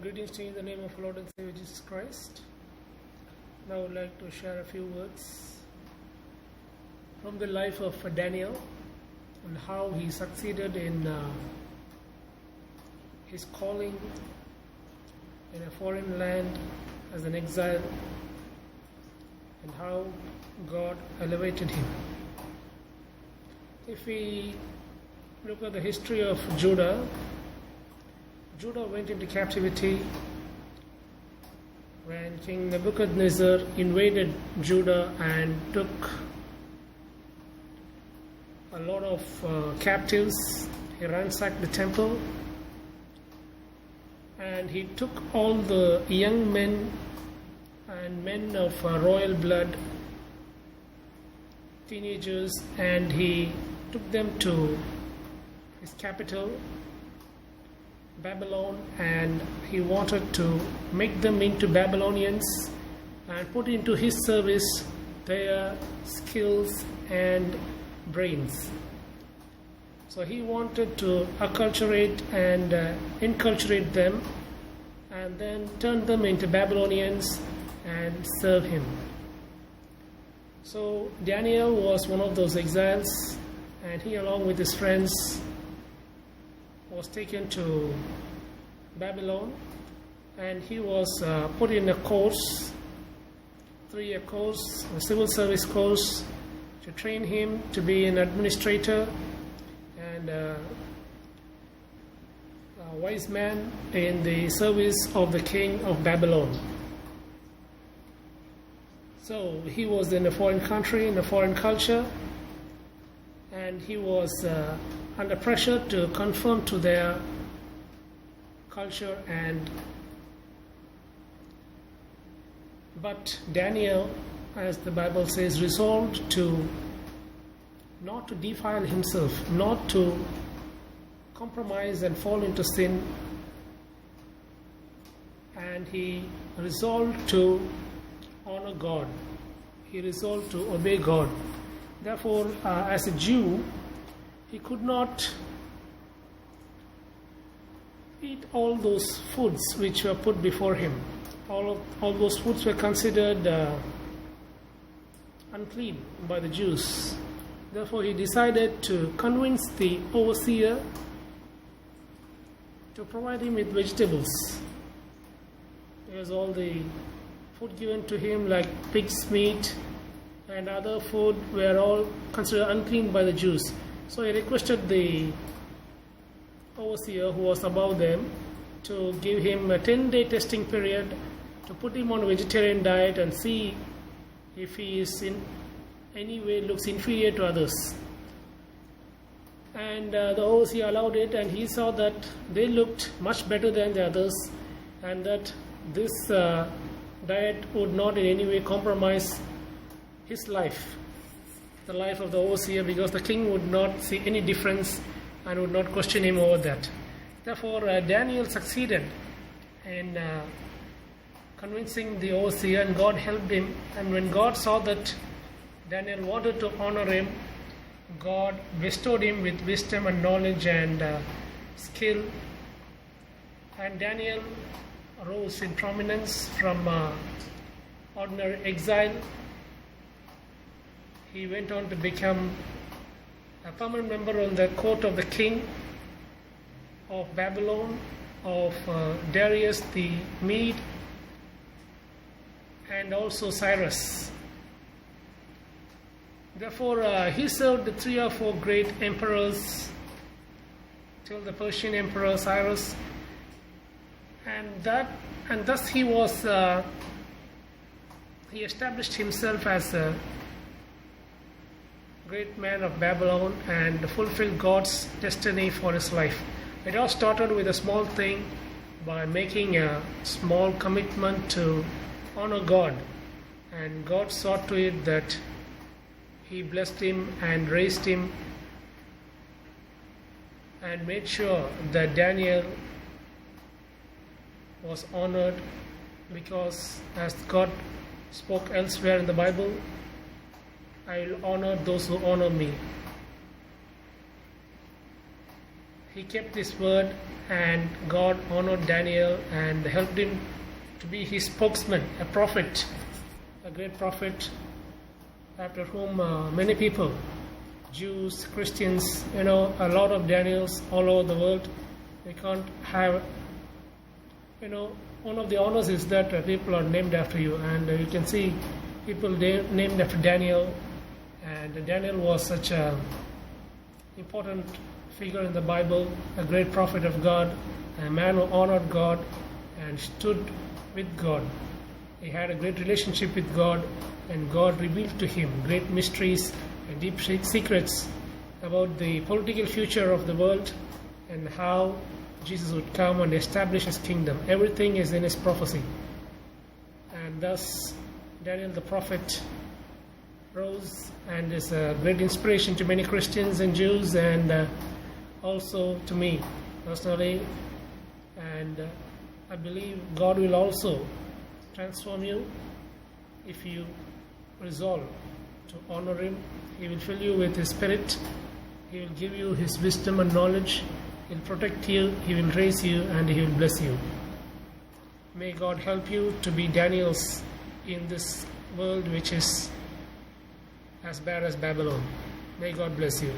Greetings to you in the name of Lord and Savior Jesus Christ. Now I would like to share a few words from the life of Daniel and how he succeeded in his calling in a foreign land as an exile and how God elevated him. If we look at the history of Judah went into captivity when King Nebuchadnezzar invaded Judah and took a lot of captives. He ransacked the temple and he took all the young men and men of royal blood, teenagers, and he took them to his capital, Babylon, and he wanted to make them into Babylonians and put into his service their skills and brains. So he wanted to acculturate and inculturate them and then turn them into Babylonians and serve him. So Daniel was one of those exiles, and he along with his friends was taken to Babylon, and he was put in a course, 3-year course, a civil service course, to train him to be an administrator and a wise man in the service of the king of Babylon. So he was in a foreign country, in a foreign culture, and he was under pressure to conform to their culture. But Daniel, as the Bible says, resolved to not to defile himself, not to compromise and fall into sin, and he resolved to honor God. He resolved to obey God. Therefore, as a Jew, he could not eat all those foods which were put before him. All those foods were considered unclean by the Jews. Therefore, he decided to convince the overseer to provide him with vegetables. Because all the food given to him, like pig's meat and other food, were all considered unclean by the Jews. So he requested the overseer, who was above them, to give him a 10-day testing period to put him on a vegetarian diet and see if he is in any way looks inferior to others. And the overseer allowed it, and he saw that they looked much better than the others, and that this diet would not in any way compromise his life, the life of the overseer, because the king would not see any difference and would not question him over that. Therefore, Daniel succeeded in convincing the overseer, and God helped him. And when God saw that Daniel wanted to honor him, God bestowed him with wisdom and knowledge and skill. And Daniel rose in prominence from ordinary exile. He went on to become a permanent member on the court of the king of Babylon, of Darius the Mede, and also Cyrus. Therefore, he served the 3 or 4 great emperors till the Persian emperor Cyrus, and thus he established himself as a great man of Babylon and fulfilled God's destiny for his life. It all started with a small thing, by making a small commitment to honor God, and God saw to it that he blessed him and raised him and made sure that Daniel was honored, because as God spoke elsewhere in the Bible, I will honor those who honor me. he kept his word, and God honored Daniel and helped him to be his spokesman, a prophet, a great prophet, after whom many people, Jews, Christians, a lot of Daniels all over the world. We can't have, one of the honors is that people are named after you, and you can see people named after Daniel, and Daniel was such an important figure in the Bible, a great prophet of God, a man who honored God and stood with God. He had a great relationship with God, and God revealed to him great mysteries and deep secrets about the political future of the world and how Jesus would come and establish his kingdom. Everything is in his prophecy. And thus, Daniel the prophet rose and is a great inspiration to many Christians and Jews, and also to me personally. And I believe God will also transform you if you resolve to honor him. He will fill you with his spirit. He will give you his wisdom and knowledge. He will protect you. He will raise you, and he will bless you. May God help you to be Daniels in this world which is as bad as Babylon. May God bless you.